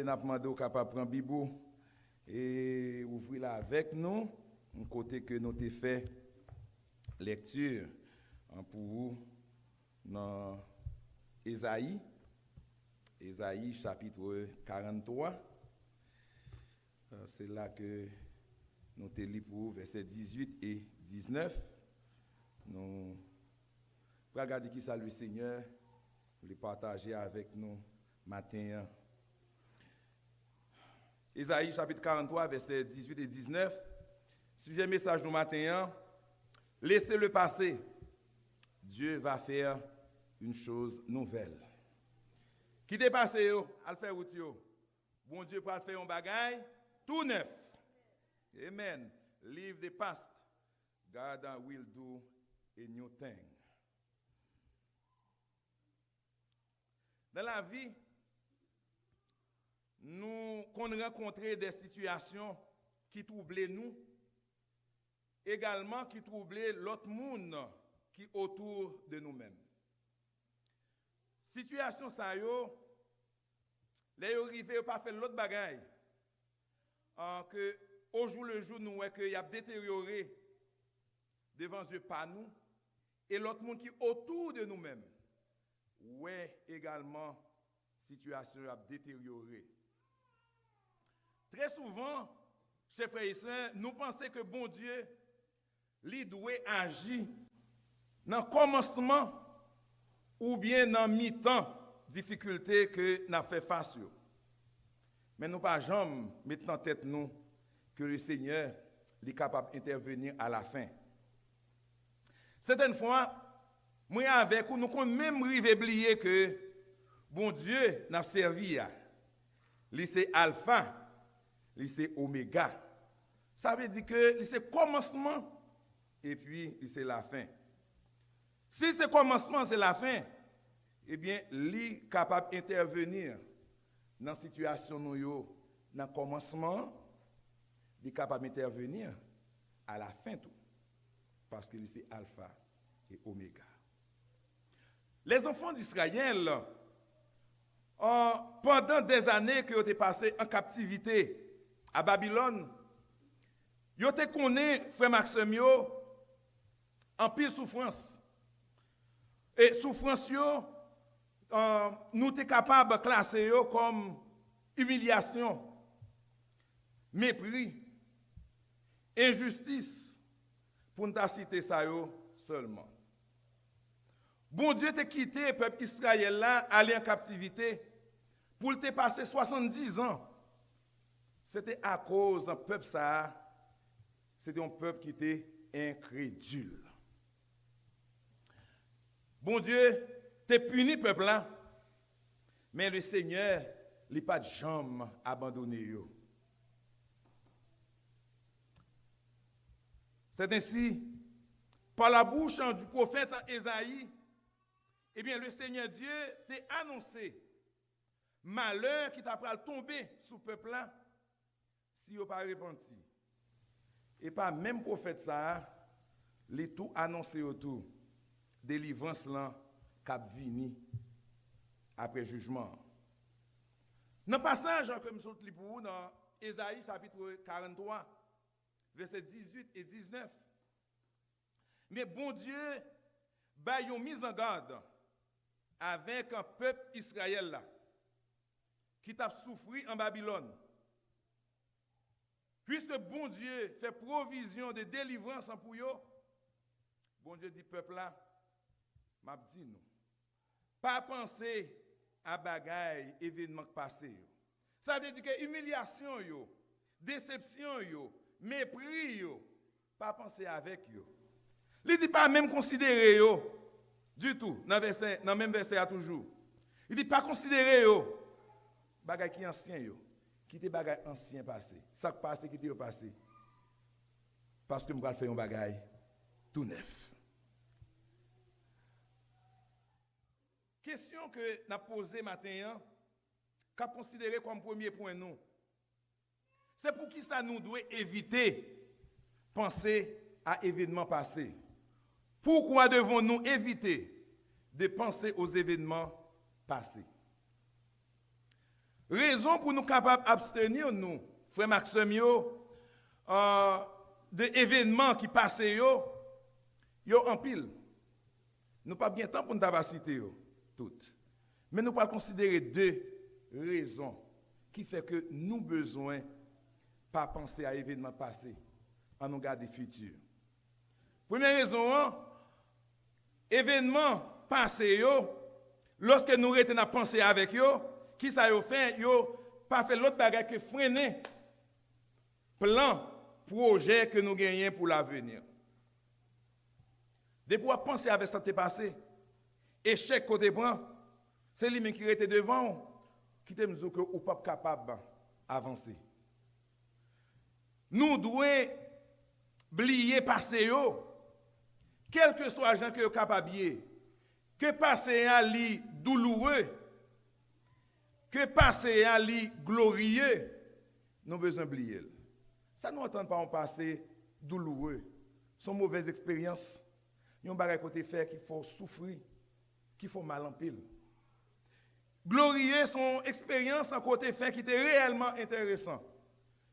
n'a demandé capable prendre Bible et ouvrir là avec nous, un côté que nous t'ai fait lecture pour vous dans Ésaïe chapitre 43. C'est là que nous t'ai lu pour versets 18 et 19. Nous regardez qui ça le Seigneur voulait partager avec nous matin. Ésaïe chapitre 43, versets 18 et 19. Sujet message du matin. Laissez-le passer. Dieu va faire une chose nouvelle. Qui dépasse yo, al faire route yo. Bon Dieu pour faire un bagage tout neuf. Amen. Leave the past. God will do a new thing. Dans la vie, nous rencontrons des situations qui troublent nous, également qui troublent l'autre monde qui est autour de nous-mêmes. Situation ça yo, les arrivés pas faire l'autre bagaille que au jour le jour nous voyons que y a détérioré devant Dieu pas nous et l'autre monde qui est autour de nous-mêmes. Ouais également situation a détérioré. Très souvent, chers frères et sœurs, nous pensons que bon Dieu lui doit agir dans le commencement ou bien dans mi-temps difficulté que n'a fait face. Mais nous pas jamais mettre en tête nous que le Seigneur est capable d'intervenir à la fin. Certaines fois, moi avec vous, nous pouvons même oublier que bon Dieu n'a servi à. C'est alpha, c'est oméga. Ça veut dire que c'est commencement et puis c'est la fin. Si c'est commencement, c'est la fin, eh bien, il est capable d'intervenir dans la situation nous yo, dans le commencement, il est capable d'intervenir à la fin tout. Parce que c'est alpha et oméga. Les enfants d'Israël, pendant des années qu'ils ont été passés en captivité à Babylone, ils ont été connus, frère Maxime, en pile souffrance. Et souffrance, nous sommes capables de classer comme humiliation, mépris, injustice, pour ne citer ça seulement. Bon Dieu t'a quitté le peuple Israël là, aller en captivité, pour te passer 70 ans. C'était à cause d'un peuple ça, c'était un peuple qui était incrédule. Bon Dieu t'a puni le peuple là, mais le Seigneur n'a pas de jambe abandonné. C'est ainsi, par la bouche du prophète Ésaïe, eh bien, le Seigneur Dieu t'a annoncé malheur qui t'a tomber sur le peuple là si vous pas repenti. Et pas même prophète ça, les tout annoncé autour délivrance là cap vini après jugement. Dans le passage que nous sommes pour vous dans Ésaïe chapitre 43 versets 18 et 19. Mais bon Dieu ba yon mise en garde avec un peuple Israël là qui t'a souffert en Babylone. Puisque bon Dieu fait provision de délivrance pour eux, bon Dieu dit peuple là, m'a dit nous, pas penser à bagaille événement passé. Ça veut dire que humiliation yo, déception yo, mépris yo, pas penser avec yo. Il dit pas même considérer yo du tout dans même verset à toujours. Il dit pas considérer yo bagay qui ancien yo, qui te bagay ancien passé. Ça passé qui te passé. Parce que m'gal faire un bagay tout neuf. Question que n'a posée matin qu'a considéré comme premier point nous. C'est pour qui ça nous doit éviter penser à événements passés. Pourquoi devons-nous éviter de penser aux événements passés? Raison pour nous capables d'abstenir, nous, frère Maxime, de événements qui passent, yo en pile. Nous pas bien temps pour nous avoir cité toutes. Mais nous pas considérer deux raisons qui fait que nous besoin pas penser à événements passés, en nous garder futur. Première raison, événements passés, lorsque nous retenons à penser avec eux, qui ça yo fait, yo pas fait l'autre bagage que freiner plan, projet que nous gagnons pour l'avenir. Depuis à penser avec ça qui est passé, échec côté prend, c'est lui-même qui était devant, qui te dit que ou pas capable d'avancer. Nous devons oublier passer quel que soit les gens que capable que passer à li douloureux, que passer à li glorieux, nous besoin oublier. Ça nous entend pas un passé douloureux, son mauvaise expérience. Il y a un bagage côté faire qu'il faut souffrir, qu'il faut mal en pile. Glorieux son expérience en côté fin qui était réellement intéressant,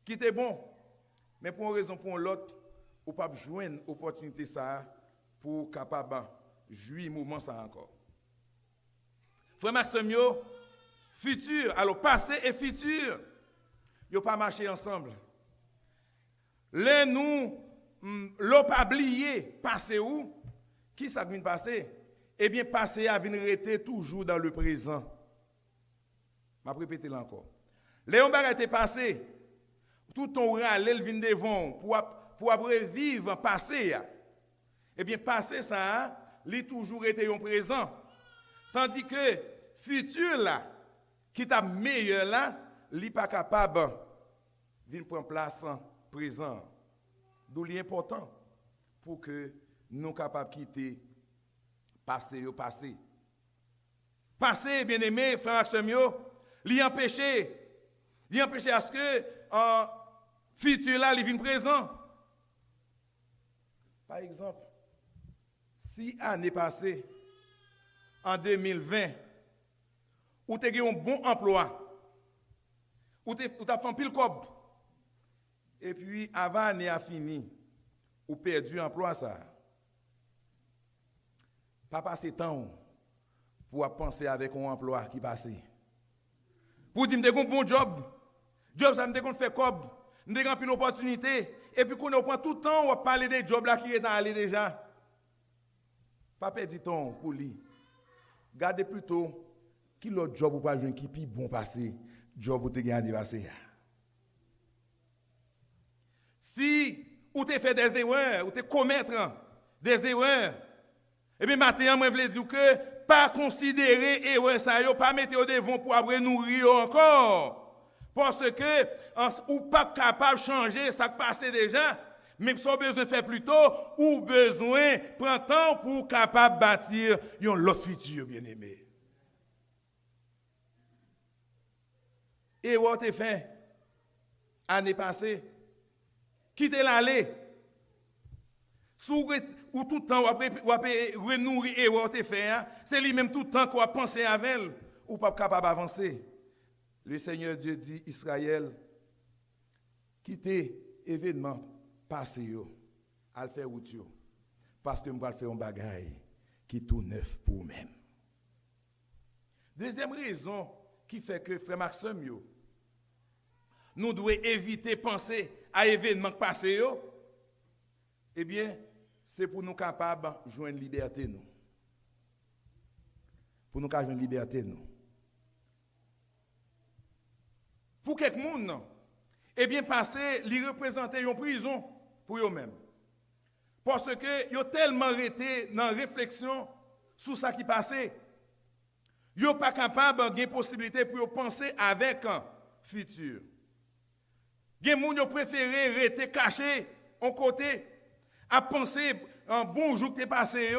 qui était bon, mais pour une raison pour l'autre, ou pas joindre opportunité ça pour capable jouir moment ça encore. Frère Maxime, futur, alors passé et futur, yo pas marché ensemble. Là nous l'on pas oublié passé où qui ça vient passer? Eh bien passé a vient rester toujours dans le présent. Je vais répéter là encore. Léon Baga était passé, tout ton râle vient devant pour après vivre passé. Eh bien, passé ça, il toujours été en présent. Tandis que futur là, qui t'a meilleur là, il n'est pas capable de prendre place en présent. D'où l'important pour que nous capables de quitter passé. Passé, bien aimé, frère Maxime, li empêcher à ce que en futur là, il vienne présent. Par exemple, si l'année passée, en 2020, où tu as eu un bon emploi, où tu as fait un pile cob, et puis avant l'année a fini, ou perdu l'emploi ça, pas passer temps pour penser avec un emploi qui passe. Pour dire que j'ai un bon job ça me dit qu'on fait cob, nous avons une opportunité, et puis qu'on prend tout le temps on parler des jobs là qui est allé déjà. Pas perdre du temps pour lui. Gardez plutôt qui l'autre job ou pas jouer qui plus bon passé, job ou te gagné passé. Si ou te fait des erreurs, ou te commettre des erreurs, et bien maintenant moi je veux dire que pas considérer erreur ça yo, pas mettre au devant pour après nourrir encore. Parce que ou pas capable de changer ça qui passé déjà, mais si on besoin de faire plus tôt, ou besoin de prendre temps pour capable bâtir un autre futur, bien aimé. Et what t'es fait année passée, quitter l'allée, ou tout le temps ou renouer et what t'es fait, c'est lui-même tout le temps qu'on a pensé avec elle, ou pas capable d'avancer. Le Seigneur Dieu dit, Israël, quittez événement passé yo, à le faire route yo, parce que nous allons faire un bagage qui est tout neuf pour nous-mêmes. Deuxième raison qui fait que frère Maxime yo, nous devons éviter de penser à événements passés yo, eh bien, c'est pour nous capables de joindre liberté nous. Pour nous capables de joindre liberté nous. Pour quelques monde, eh bien, passé, li représenter une prison pour eux-mêmes. Parce que ils ont tellement été dans la réflexion sur ce qui passé. Ils sont pas capables de possibilité pour penser avec un futur. Il y a des gens qui préfèrent rester cachés en côté, à penser un bon jour que tu es passé,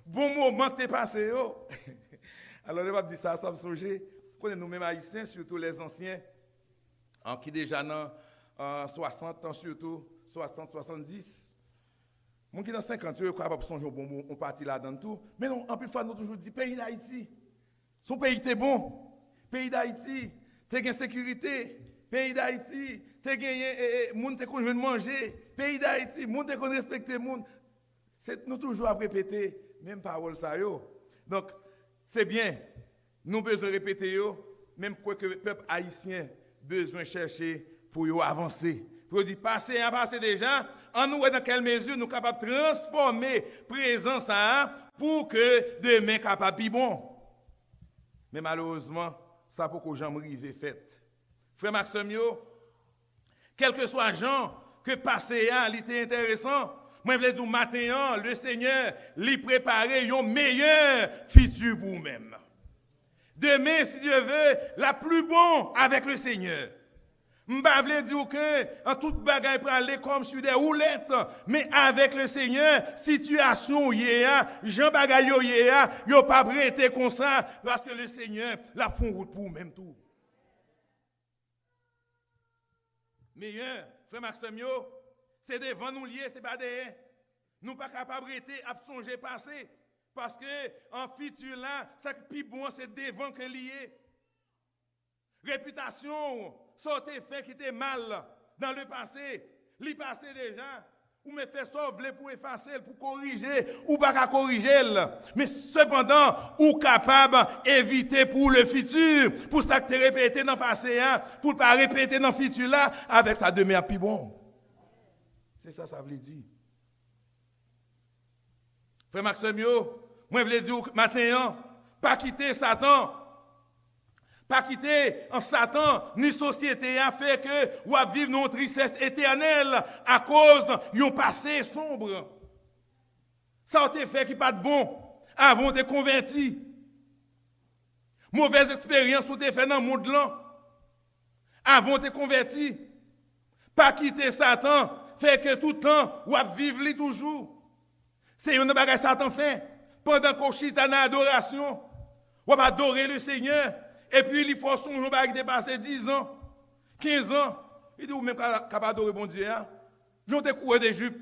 bon moment que tu es passé. Alors, je vais dire ça, ça me songer. Nous-mêmes haïtiens, surtout les anciens, qui déjà dans 60 ans, surtout 60, 70. Mon qui dans 50 ans, je crois pas songer un bon on parti là-dedans tout. Mais non, en plus fois, nous toujours dit, pays d'Haïti, son pays était bon. Pays d'Haïti, t'es gain sécurité, pays d'Haïti, t'es gain monde t'es connu manger, pays d'Haïti, monde t'es connu respecter monde. C'est nous toujours à répéter même parole ça yo. Donc c'est bien, nous besoin répéter yo, même quoi que le peuple haïtien besoin chercher pour yo avancer. Pour dire passer déjà, en nous dans quelle mesure nous capables de transformer présent ça pour que demain capable de bon. Mais malheureusement, ça pour que j'en rive fait. Frère Maxime yo, quel que soit Jean que passer à était intéressant. Moi je veux dire matin le Seigneur lui préparer un meilleur futur pour vous-même. Demain si Dieu veut, la plus bon avec le Seigneur. M'pa vle dire que en toute bagaille pour aller comme sur des roulettes, mais avec le Seigneur, situation Jean bagaille yo pas prêté comme ça parce que le Seigneur la font route pour même tout. Meilleur, frère Maxime yo, c'est devant nous lier, c'est pas derrière. Nous pas capable rester à songer passé parce que en futur là, ça plus bon c'est devant que lié. Réputation, sortez fait qui était mal dans le passé, l'y passé déjà, ou me fait sauver pour effacer, pour corriger, ou pas corriger. Mais cependant, ou capable d'éviter pour le futur, pour ça que tu répété dans le passé, pour ne pas répéter dans le futur là, avec ça demeure plus bon. C'est ça, ça veut dire. Frère Maxime, moi je veux dire maintenant, pas quitter Satan. Pas quitter en Satan ni société a fait que ou à vivre une tristesse éternelle à cause d'un passé sombre. Ça a fait qui pas de bon avant de converti. Mauvaise expérience ou te fait dans le monde là avant de converti. Pas quitter Satan fait que tout le temps ou à vivre lui toujours. C'est une bagage Satan fait pendant qu'on chita dans l'adoration ou à adorer le Seigneur. Et puis, il faut son jour qui dépasse 10 ans, 15 ans. Il dit, ou même capable d'adorer bon Dieu, j'en te couru des jupes.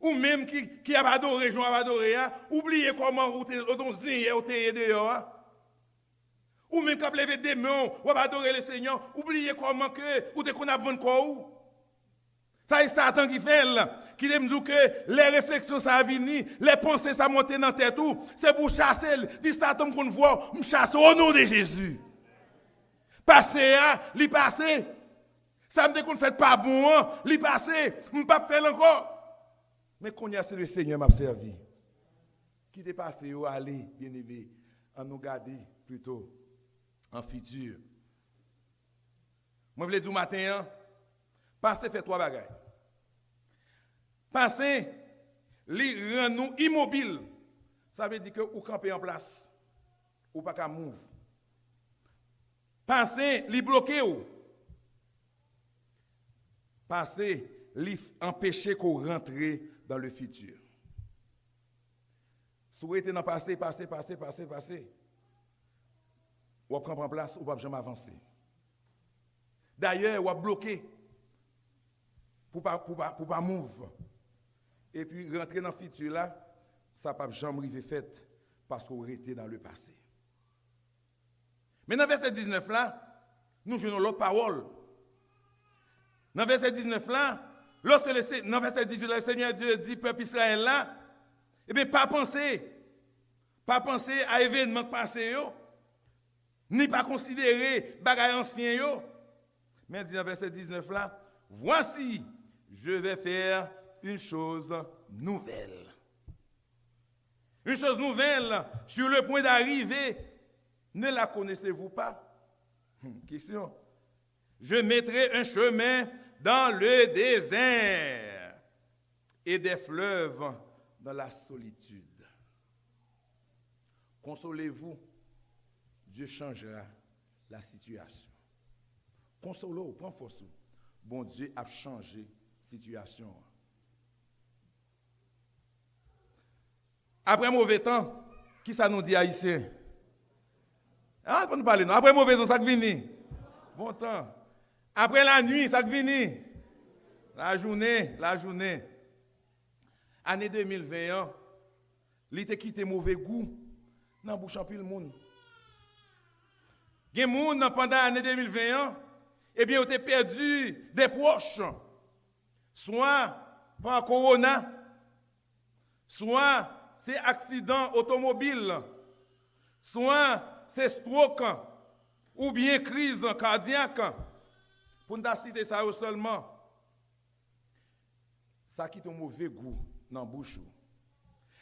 Ou même qui a adoré, j'en a adoré, oubliez comment vous êtes dehors. Ou même qui a levé des mains, ou a adoré le Seigneur, oubliez comment que vous êtes qu'on a besoin de quoi. Ça c'est Satan qui fait là. Qui me dit que les réflexions ça venir, les pensées ça monter dans tête tout, c'est pour chasser, dit Satan qu'on voit, me chasse au nom de Jésus. Passer li passer. Ça me dit qu'on fait pas bon, li passer, me pas faire encore. Mais qu'on y a c'est le Seigneur m'a servi. Qui dépasse yo aller bien-aimé, en nous garder plutôt en futur. Moi je voulais dire matin, passer fait trois bagages. Passer, li rend nous immobile. Ça veut dire que ou camper en place, ou pas qu'à move. Passer, li bloquer ou. Passer, li empêcher qu'on rentre dans le futur. Si vous êtes dans le passé, ou prendre en place, ou pas jamais avancer. D'ailleurs, ou bloquer pour pas move. Et puis rentrer dans le futur là, ça n'a pas jamais arrivé fait parce qu'on était dans le passé. Mais dans verset 19 là, nous jouons l'autre parole. Dans verset 19 là, dans verset 18 le Seigneur Dieu dit peuple Israël là, eh bien pas penser à événements passés ni pas considérer bagages anciens mais dans verset 19 là, voici je vais faire une chose nouvelle. Une chose nouvelle sur le point d'arriver. Ne la connaissez-vous pas? Question. Je mettrai un chemin dans le désert et des fleuves dans la solitude. Consolez-vous, Dieu changera la situation. Consolez-vous, prends force. Bon Dieu a changé situation. Après mauvais temps, qui ça nous dit haïtien? Pour nous parler, non? Après mauvais temps, ça qui vient. Bon temps. Après la nuit, ça qui vient. La journée. Année 2021, il a quitté mauvais goût dans bouche en pile monde. Il y a des gens pendant l'année 2021, eh bien, ils ont perdu des proches, soit par corona, soit c'est accident automobile, soit c'est stroke, ou bien crise cardiaque. Pour ne citer ça seulement, ça qui a un mauvais goût dans la bouche.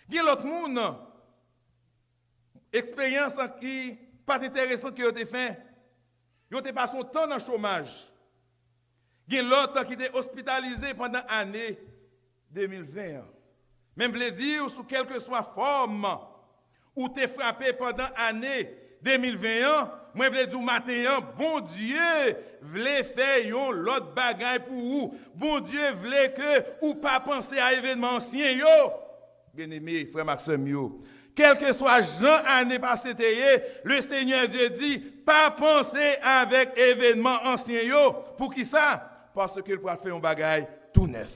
Il y a l'autre monde, expérience qui pas intéressante qui a été fait. Ils ont passé son temps dans le chômage. Il y a l'autre qui était hospitalisé pendant l'année 2020. Même je dire, sous quelque soit forme, ou t'es frappé pendant l'année 2021, moi je veux dire matin, bon Dieu voulait faire l'autre bagaille pour vous. Bon Dieu voulait que ou pas penser à événements anciens yo. Bien-aimé frère Maxime yo. Quel que soit Jean année passée, le Seigneur Dieu dit pas penser avec événements anciens yo. Pour qui ça? Parce qu'il pourra faire un bagaille tout neuf.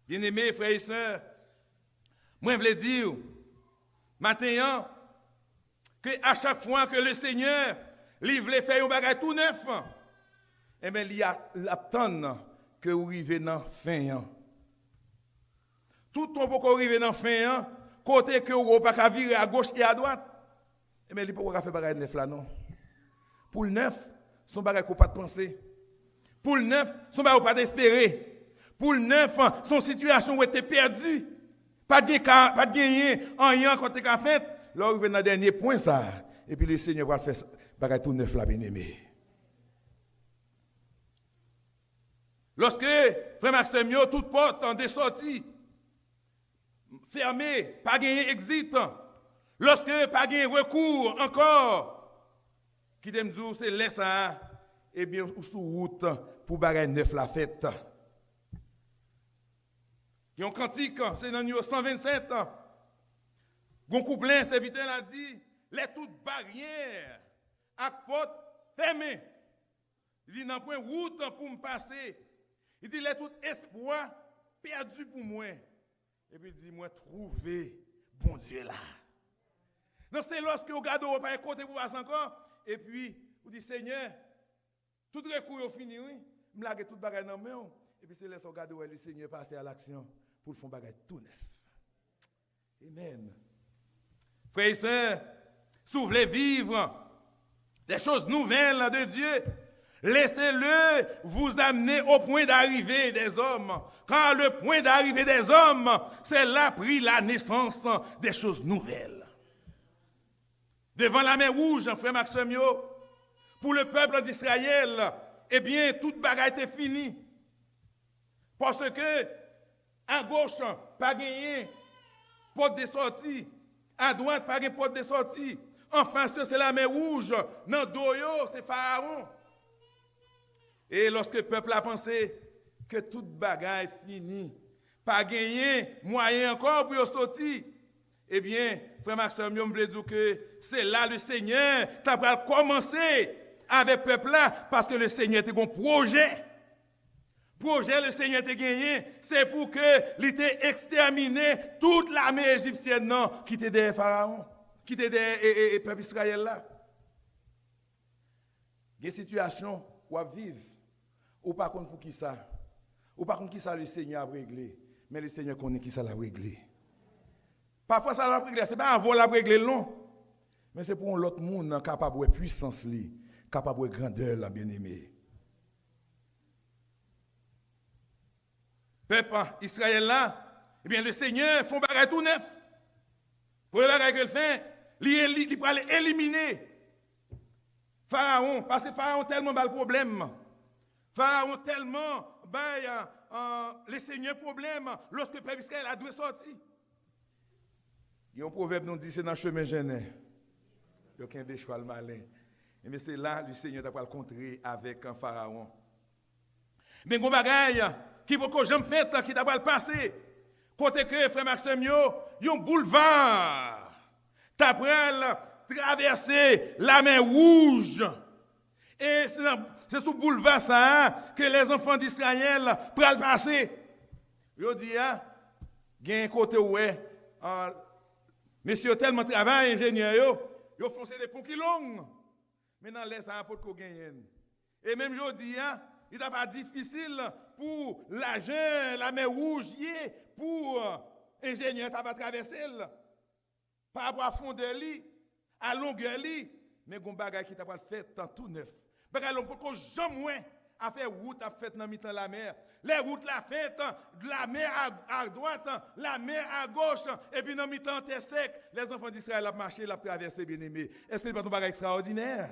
Bien-aimé frères et sœurs, moi je veux dire maintenant que à chaque fois que le Seigneur lui voulait faire un bagage tout neuf, eh bien, il y a l'attente que vous arrivez dans la fin. Tout le monde peut arriver dans la fin, côté que vous ne pouvez pas virer à gauche et à droite. Eh bien, il ne peut pas faire bagage neuf là, non. Pour le neuf, son bagage qu'on pas de penser. Pour le neuf, son bagage qu'on pas d'espérer. Pour le neuf, son situation où était perdue. Pas de gagner en rien quand tu as fait. Là, on va dans le dernier point, ça. Et puis le Seigneur va faire bagage tout neuf là, bien-aimé. Lorsque frère Maxime, toute porte en sortie, fermée, pas gagner exit. Lorsque pas gagner recours encore, qui t'aime dire c'est laisse ça, et bien sous route pour bagage neuf la fête. Il y a un cantique, c'est dans le 127. Gon couplin, serviteur a dit, les toutes barrières à porte fermée. Il dit, dans point route pour me passer. Il dit, les tout espoir perdu pour moi. Et puis il dit, moi, trouver bon Dieu là. Donc c'est lorsque vous regardez au pas côté pour passer encore. Et puis, vous dites, Seigneur, tout recours est fini, oui. Je me lage tout bagage dans main. Et puis c'est là que vous regardez le Seigneur passer à l'action pour faire un bagage tout neuf. Amen. Frères et sœurs, si vous voulez vivre des choses nouvelles de Dieu, laissez-le vous amener au point d'arrivée des hommes. Car le point d'arrivée des hommes, c'est là pris la naissance des choses nouvelles. Devant la mer rouge, frère Maxime, pour le peuple d'Israël, eh bien, toute bagarre était finie. Parce que, à gauche, pas gagné, porte de sortie. À droite, pas de porte de sortie. En face, c'est la mer rouge. Dans Doyo, c'est Pharaon. Et lorsque le peuple a pensé que toute bagaille finie, pas gagné moyen encore pour sortir, eh bien, frère Maxime, je me dire que c'est là le Seigneur qui a commencé avec le peuple là, parce que le Seigneur était un projet. Projet le Seigneur a gagné, c'est pour que il ait exterminé toute l'armée égyptienne non, qui était derrière Pharaon, qui était derrière le peuple Israël là. Il y a des situations où on vivre, ou pas contre pour qui ça, ou pas contre qui ça le Seigneur a réglé, mais le Seigneur connaît qui ça l'a réglé. Parfois ça l'a réglé, c'est pas un vol à régler non, mais c'est pour l'autre monde capable de puissance, capable de grandeur la bien-aimé. Peuple Israël là, eh bien le Seigneur fait un bagage tout neuf. Pour le bagage qu'il fait, il va éliminer Pharaon, parce que Pharaon tellement bas le problème. Pharaon tellement bas le Seigneur problème lorsque le peuple Israël a dû sortir. Il y a un proverbe qui dit c'est dans le chemin gêné. Il y a aucun des chevaux malin. Mais c'est là le Seigneur va le contrer avec un Pharaon. Mais un bagage qui peut jamais fait qui doit passer côté que frère Maxime un boulevard t'apprend traverser la mer rouge et c'est sous boulevard ça que les enfants d'Israël prennent passer. Je dis il y a un côté où messieurs tellement travail ingénieur ils foncé des ponts qui longs. Maintenant, laisse un peu de gagner. Et même aujourd'hui, il n'est pas difficile pour l'agent, la mer rouge, pour ingénieur qui va traverser. Par rapport à fond de lit, à longueur lit, mais il y a des bagages qui t'a fait dans tout neuf. Bagages l'on peut jamais a fait route a fait dans mi-temps la mer. Les routes la fait de la mer à droite, la mer à gauche et puis dans mi-temps terre sec, les enfants d'Israël ont marché, l'ont traversé bien-aimé. Est-ce que c'est pas un bagage extraordinaire?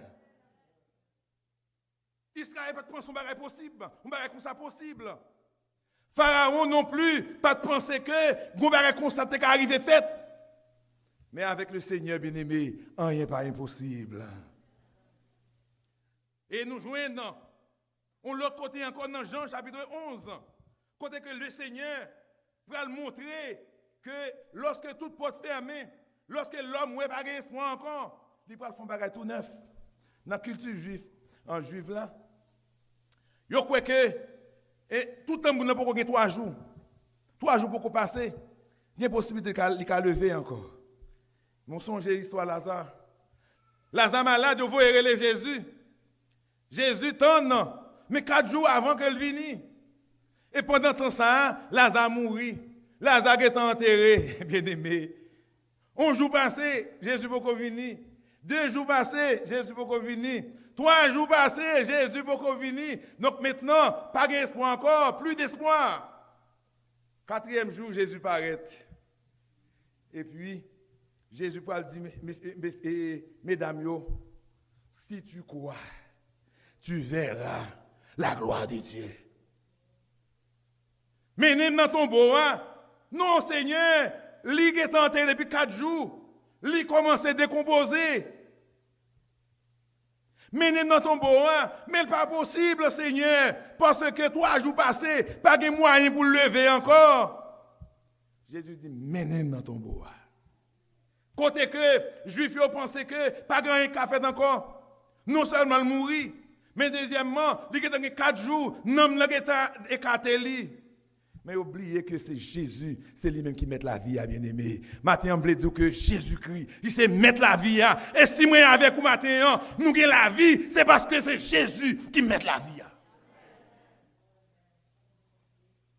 Israël pas de penser un bagage possible, un bagage comme ça possible. Pharaon non plus pas de penser que un bagage comme ça t'est arrivé fait. Mais avec le Seigneur bien-aimé, rien n'est pas impossible. Et nous joignons, on l'autre côté encore dans Jean chapitre 11, côté que le Seigneur va montrer que lorsque toute porte fermée, lorsque l'homme n'a pas espoir encore, il va faire un bagage tout neuf. Dans la culture juive, en juif là, il croit que tout le monde n'a pas gagné 3 jours. 3 jours pour passer, il y a possibilité de lever encore. Mon songe l'histoire de Lazare. Lazare malade, il faut héréler Jésus. Jésus tourne, mais 4 jours avant qu'elle vienne. Et pendant tout ça, Lazare mourit. Lazare est enterré, bien aimé. 1 jour passé, Jésus peut venir. 2 jours passés, Jésus peut venir. 3 jours passés, Jésus peut venir. Donc maintenant, pas d'espoir encore, plus d'espoir. 4e jour, Jésus paraît. Et puis, Jésus parle dit, mesdames, si tu crois, tu verras la gloire de Dieu. Mais même dans ton beau, non Seigneur, l'île est enterré depuis 4 jours, l'île commence à décomposer. Mais même dans ton beau, mais pas possible Seigneur, parce que 3 jours passés, pas de moyen pour le lever encore. Jésus dit, mais même dans ton beau. Côté que Juifs ont pensé que pas grand chose fait encore. Non seulement le mourir, mais deuxièmement, il y a 4 jours, l'homme n'a pas écarté. Mais oubliez que c'est Jésus, c'est lui-même qui met la vie à bien-aimé. Matin, on veut dire que Jésus-Christ, il sait mettre la vie à. Et si moi avec vous matin, nous avons la vie, c'est parce que c'est Jésus qui met la vie à.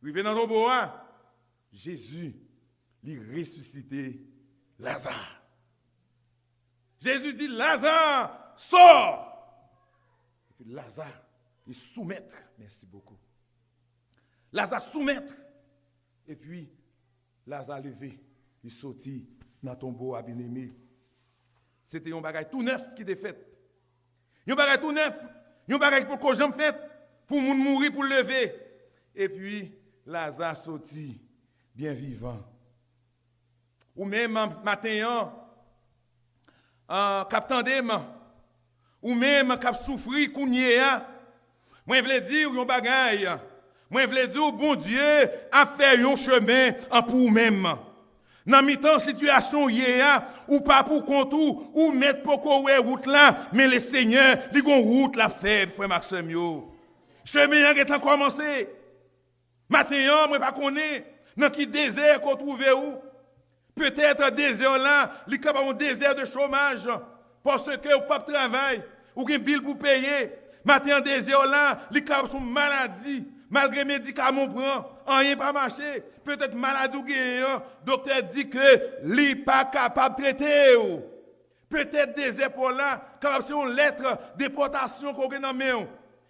Oui, venez dans le beau, Jésus, il ressuscité Lazare. Jésus dit, Lazare, sors. Et puis Lazare, il soumettre. Merci beaucoup. Lazare soumettre. Et puis, Lazare levé. Il sortit dans le tombeau à bien-aimé. C'était un bagage tout neuf qui était fait. Un bagage tout neuf. Un bagage pour que j'en fait. Pour moun mourir, pour lever. Et puis, Lazare sortit bien vivant. Ou même matin, cap tandem, ou même cap souffri, kounye, moi je veux dire un bagay, moi je veux dire bon Dieu a fait un chemin pour vous-même. Dans mi-temps situation ou pas pour compte ou mettre pour courir route là, mais le Seigneur, il gon route la faible, frère Maxime yo. Chemin est commencé. Matin, moi pas connais dans qui désert qu'on trouve où. Peut-être désert là, il y a un désert de chômage parce que vous pas de travail, ou une bill pour payer. Matin désert là, il y a une maladie, malgré médicaments prend, rien pas marché. Peut-être maladie ou gagnant, docteur dit que il n'est pas capable de traiter. Peut-être désert pour là, comme si une lettre de déportation qu'on a dans main.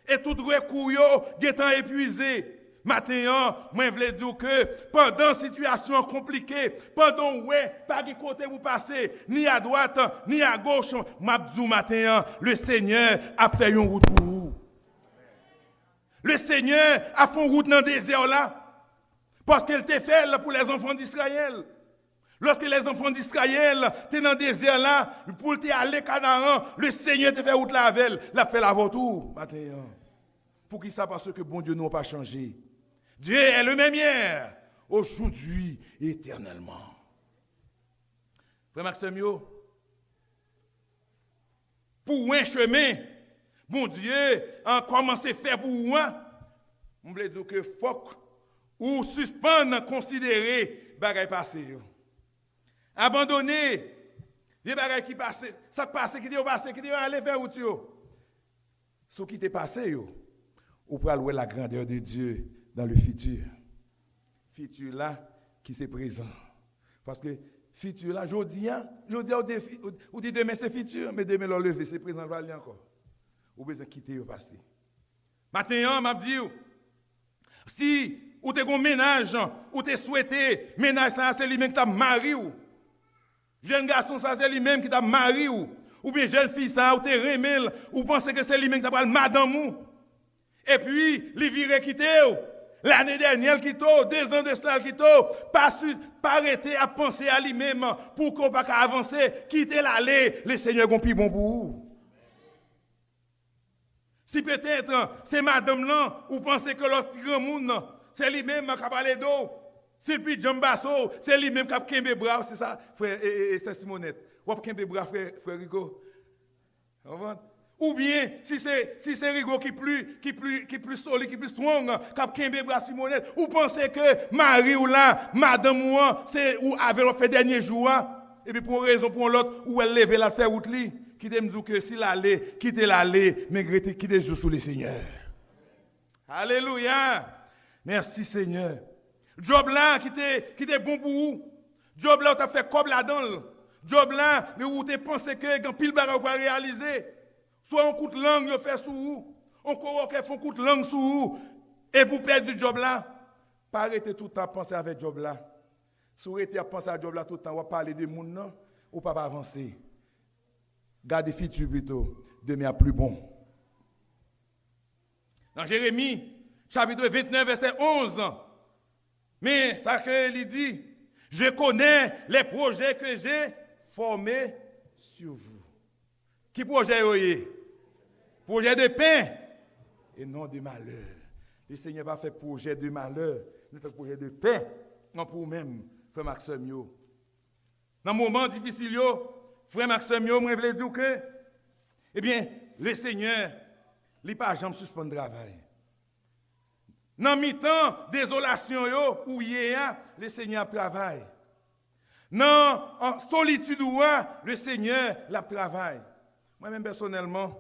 Et tout recours est épuisé. Maintenant, moi je veux dire que pendant une situation compliquée, pendant pas de côté vous passez, ni à droite, ni à gauche, m'abdou matin, le Seigneur a fait une route pour vous. Le Seigneur a fait une route dans le désert là, parce qu'il t'a fait pour les enfants d'Israël. Lorsque les enfants d'Israël étaient dans le désert là, pour aller à Canaan, le Seigneur t'a fait route là avec, l'a fait la retour matin. Pour qui ça? Parce que bon Dieu n'a pas changé. Dieu est le même hier, aujourd'hui et éternellement. Frère Maxime, pour un chemin, bon Dieu a commencé à faire pour moi. On veut dire que faut ou suspendre, considérer bagay passé. Abandonner Des bagages qui passent, ça passe, qui dit passé, qui dit aller vers où tu es. Ce qui t'est passé, ou pour aller la grandeur de Dieu dans le futur. Futur là qui c'est présent. Parce que futur là, je dis ou dit demain c'est futur, mais demain le lever, c'est présent, va aller encore. Ou besoin quitter le passé. Maintenant, m'a dit, si ou t'es un ménage, ou t'es souhaité, ménage ça c'est lui-même qui t'a marié ou. Jeune garçon ça c'est lui-même qui t'a marié ou bien jeune fille ça ou t'es remel ou pensez que c'est lui-même qui t'a parlé madame ou. Et puis, il vire quitter l'année dernière quitter 2 ans de cela quitter pas arrêter à penser à lui-même pour qu'on pas avancer, quitter l'allée, le Seigneur gon pi bon pour vous. Si peut-être c'est madame là ou pensez que l'autre grand monde c'est lui-même qui a parlé d'eau. C'est puis Jambasso, c'est lui-même qui a kembe bras, c'est ça, frère et c'est Simonette. Ou kembe bras frère Rigo. Ou bien si c'est Rigo qui plus solide, qui plus strong, qui a kembe bras Simonette, ou pensez que Marie ou là, madame ou c'est ou avait le fait dernier jour et puis pour une raison pour l'autre ou elle lève la faire route li, qui me dit que si l'allée, quitter l'allée, mais quitter jour sous le Seigneur. Alléluia. Merci Seigneur. Job là qui était bon pour vous. Job là tu as fait comme là-dedans. Job là mais où tu pensé que quand pile bagarre va réaliser. Soit un coup de langue yo fait sous vous. On fait un coup de langue sous vous et pour perdre du job là, pas arrêter tout le temps à penser avec job là. Si vous arrêtez à penser à job là tout le temps, on va parler de monde non ou pas avancer. Gardez futur plutôt, demain à plus bon. Dans Jérémie chapitre 29 verset 11. Mais ça que il dit, je connais les projets que j'ai formés sur vous. Qui projet est? Projet de paix et non de malheur. Le Seigneur va faire projet de malheur, il fait projet de paix, non pour vous-même, frère Maxime. Dans le moment difficile, frère Maxime, je voulais dire que, eh bien, le Seigneur, il n'a pas jamais suspendre le travail. Dans mi-temps, désolation, où le Seigneur travaille. Dans solitude, le Seigneur travaille. Moi-même, personnellement,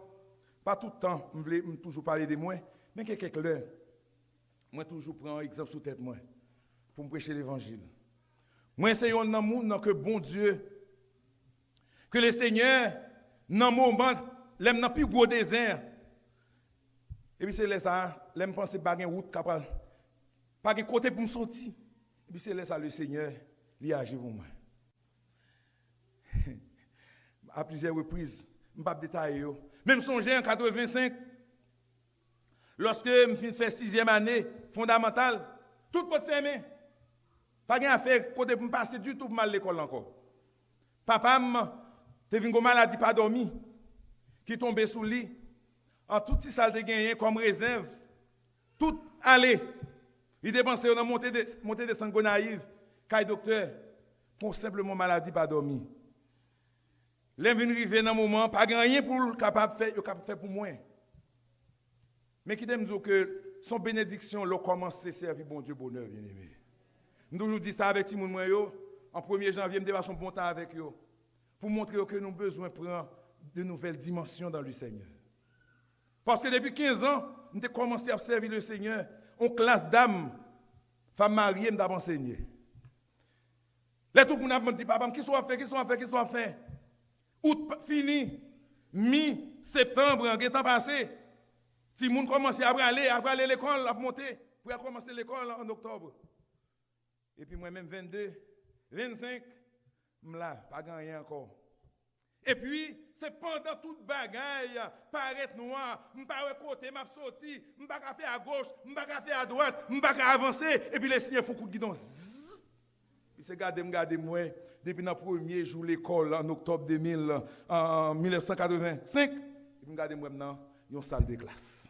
pas tout le temps, je voulais toujours parler de moi, mais quelques heures, moi, toujours prends un exemple sous tête, moi, pour me prêcher l'évangile. Moi, c'est un amour que bon Dieu, que le Seigneur, dans le moment, l'aime dans le plus gros désert. Et puis c'est là ça, l'aime penser pas une route capable, pas un côté pour me sortir. Et puis c'est là ça, le Seigneur, il agit pour moi. À plusieurs reprises, je ne vais pas détailler. Même songer en 85, lorsque je fais 6e année fondamentale, tout peut fermer. Pas de affaire côté pour me passer du tout pour mal à l'école encore. Papa te venu une maladie pas dormi, qui tombait sous le lit. En tout ce salle de gagné comme réserve, tout allé. Il dépensait dans montée de sang naïve, caille docteur, pour simplement maladie pas dormi. L'homme vient arriver dans un moment, pas rien pour capable faire pour moi. Mais qui me dit que son bénédiction l'a commencé à servir bon Dieu bonheur, bien aimé. Nous toujours dit ça avec Timoun Moyo, en 1er janvier, me dépasse son bon temps avec eux, pour montrer que nous avons besoin de prendre de nouvelles dimensions dans le Seigneur. Parce que depuis 15 ans, nous avons commencé à servir le Seigneur en classe d'âme, femme mariée, nous avons enseigné. Là, tout le monde a dit, papa, qui sont fait? Août fini, mi-septembre, en temps passé, si le monde commence à aller l'école, à monter, pour commencer l'école en octobre. Et puis moi-même, 22, 25, là, pas gagné encore. Et puis, c'est pendant toute bagaille, paraître noir, je ne pas côté, je suis sorti, je ne pas faire à gauche, je ne pas faire à droite, je ne pas avancer, et puis les Seigneur font coup de guidon. Puis c'est garder moi, depuis le premier jour de l'école, en octobre 1985, et puis garder moi maintenant, une salle de classe.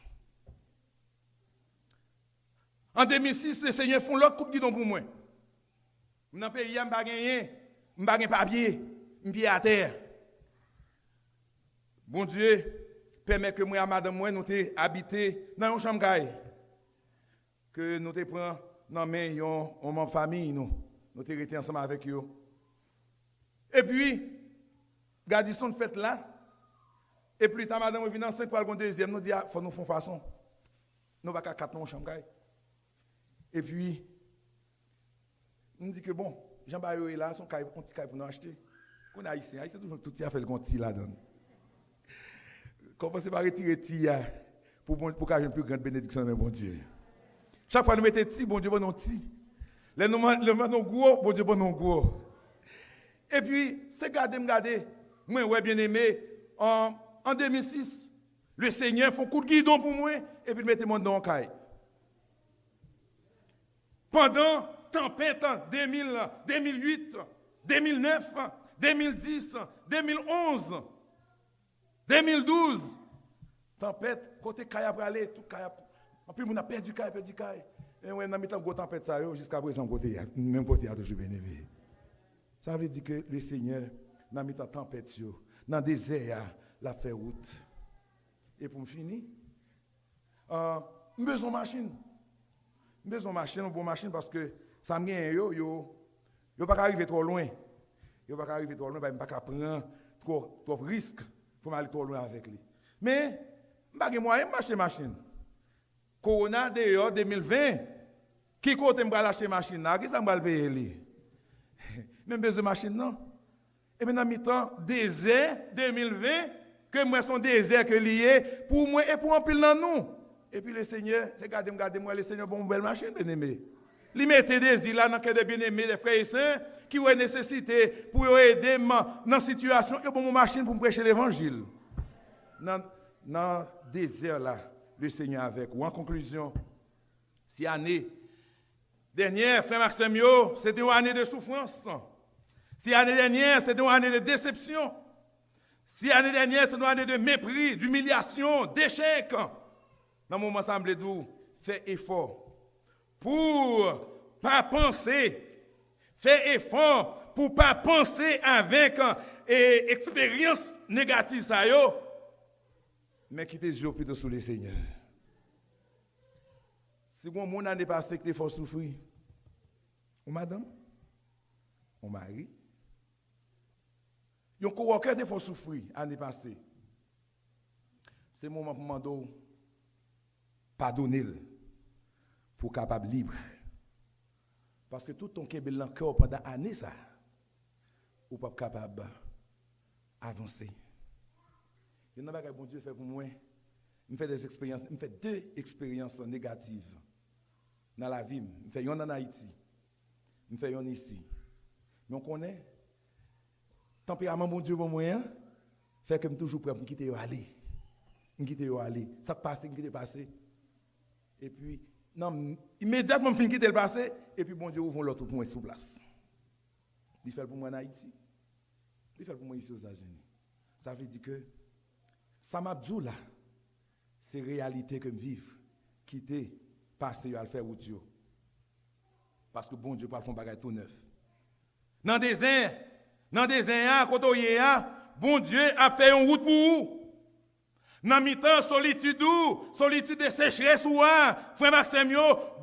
En 2006, les Seigneur font l'autre coup de guidon pour moi. Je n'ai pas pays, je n'ai pas de papier, je suis à terre. Bon Dieu, permet que moi et madame moi nous te habité dans une chambre que nous te prend dans main en famille nous te resté ensemble avec eux. Et puis Gardison fait là. Et plus tard, madame, vient enceinte pour le deuxième. Nous dit, il faut nous faire façon. Nous ne pouvons pas 4 dans chambre. Et puis, nous dit que bon, Jean-Bayo est là, son petit caille pour nous acheter. Qu'on a ici, c'est toujours tout ça fait le compte là-dedans. Commencez par retirer tia pour qu'il y ait une plus grande bénédiction de bon Dieu. Chaque fois que nous mettons ti, bon Dieu, bon non ti. Les nous mettons gros, bon Dieu, bon non gros. Et puis, c'est garder. Moi, ouais, bien aimé, en 2006, le Seigneur fait un coup de guidon pour moi, et puis mettez-moi dans le caille. Pendant tempête 2008, 2009, 2010, 2011, 2012, tempête, côté caille après aller, tout caille. En plus, on a perdu caille. Et on a mis une grosse tempête jusqu'à présent, même côté a toujours bien aimé. Ça veut dire que le Seigneur, dans la tempête, dans le désert, l'a fait route. Et pour finir, j'ai besoin de machine. J'ai besoin de machine, une bonne machine, parce que ça me gagne, yo pas arriver trop loin. Yo pas arriver trop loin, je ne peux pas prendre trop de risques pour aller trop loin avec lui. Mais, je n'ai pas moyen d'acheter machine. Corona d'ailleurs 2020, qui côté me acheter machine là, qui ça me payer lui? Même besoin de machine non. Et maintenant mi-temps désert 2020 que moi son désert que lié pour moi et pour un pile dans nous. Et puis le Seigneur, c'est garder moi le Seigneur bon une belle machine bien-aimé. Lui mettait des îles là dans cœur des bien-aimés des frères et sœurs qui ont nécessité pour aider dans situation et bon machine pour prêcher l'évangile. Dans désert là, le Seigneur avec ou en conclusion, si année dernière, frère Maximio, c'était une année de souffrance. Si l'année dernière, c'était une année de déception. Si l'année dernière, c'était une année de mépris, d'humiliation, d'échec. Dans mon ensemble d'où, fais effort pour pas penser. Fais effort pour pas penser avec expérience négative ça yo. Mais quittez les yeux plutôt sous le Seigneur. Si mon monde a dépassé que tu faut souffrir, ou madame, ou mari, yon coworker te faut souffrir l'année passée. C'est le moment pour demander pardonner pour capable libre. Parce que tout ton kebel encore pendant l'année ça, ou pas capable avancer. Il n'y a pas que bon Dieu fait pour moi. Je fais des expériences, je fais 2 expériences négatives dans la vie. Je fais une en Haïti, je fais une ici. Mais on connaît, tempérament bon Dieu pour moi, fait que je suis toujours prêt pour quitter aller. Ça passe, je quitte passer. Et puis, non, immédiatement, je quitte le passé, et puis bon Dieu ouvre l'autre pour moi sous place. Il fait pour moi en Haïti, il fait pour moi ici aux États-Unis. Ça veut dire que ça m'a dit là, c'est réalité que je vis, quitter, passer à le faire route. Parce que bon Dieu parle de bagage tout neuf. Dans des désert, quand on y est, bon Dieu a fait une route pour vous. Dans mi-temps, solitude de sécheresse ou frère Maxime,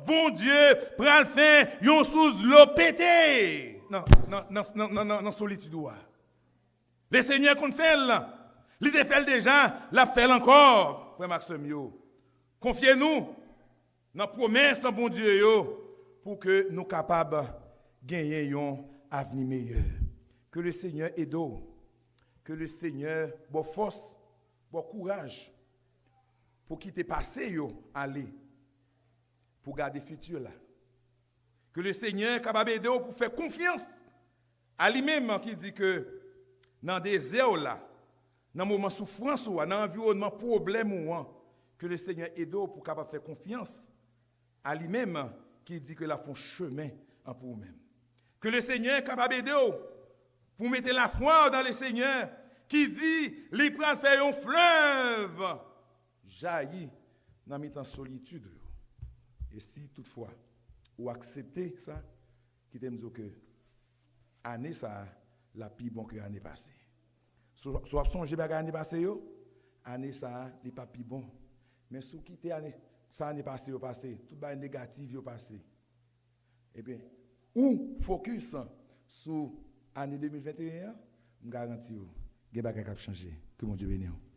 bon Dieu prend le fin, yon sous l'eau pété. Non, solitude ou. Le Seigneur qu'on fait là. Il te fait déjà, l'a fait encore, frère Maxime. Confiez-nous dans la promesse, bon Dieu, pour que nous soyons capables de gagner un avenir meilleur. Que le Seigneur aide, que le Seigneur ait force, courage, pour quitter le passé, aller, pour garder le futur là. Que le Seigneur est capable d'aider pour faire confiance à lui-même qui dit que dans des désert là, dans le moment de souffrance, dans l'environnement problème, que le Seigneur aide pour capable faire confiance à lui-même qui dit que la font chemin en pour vous-même. Que le Seigneur est capable d'aider pour mettre la foi dans le Seigneur qui dit il prend faire un fleuve jaillit dans la solitude. Et si toutefois vous acceptez ça, qui t'aime dire que année ça la plus bon que l'année passée. Soit songer à l'année passée, année ça n'est pas plus bon. Mais si vous quittez l'année, ça année passée, tout le négatif est passé. Eh bien, ou focus sur l'année 2021, je garantis il y a des choses qui ont changé. Que mon Dieu bénisse.